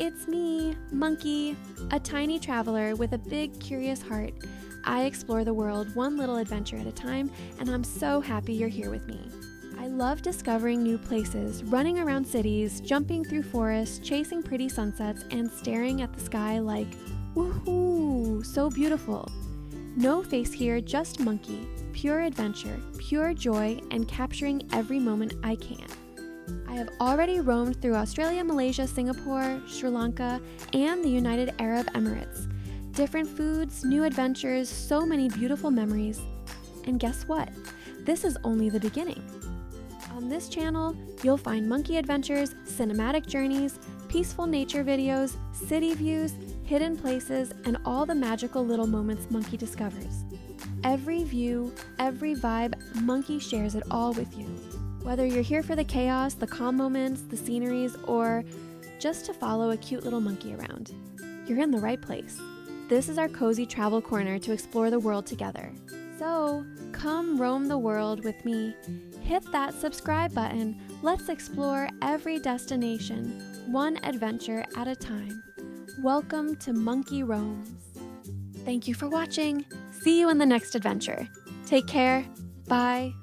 It's me, Monkey, a tiny traveler with a big, curious heart. I explore the world one little adventure at a time, and I'm so happy you're here with me. I love discovering new places, running around cities, jumping through forests, chasing pretty sunsets, and staring at the sky like, woohoo, so beautiful. No face here, just Monkey, pure adventure, pure joy, and capturing every moment I can. I have already roamed through Australia, Malaysia, Singapore, Sri Lanka, and the United Arab Emirates. Different foods, new adventures, so many beautiful memories. And guess what? This is only the beginning. On this channel, you'll find monkey adventures, cinematic journeys, peaceful nature videos, city views, hidden places, and all the magical little moments Monkey discovers. Every view, every vibe, Monkey shares it all with you. Whether you're here for the chaos, the calm moments, the sceneries, or just to follow a cute little monkey around, you're in the right place. This is our cozy travel corner to explore the world together. So, come roam the world with me. Hit that subscribe button. Let's explore every destination, one adventure at a time. Welcome to Monkey Roams. Thank you for watching. See you in the next adventure. Take care. Bye.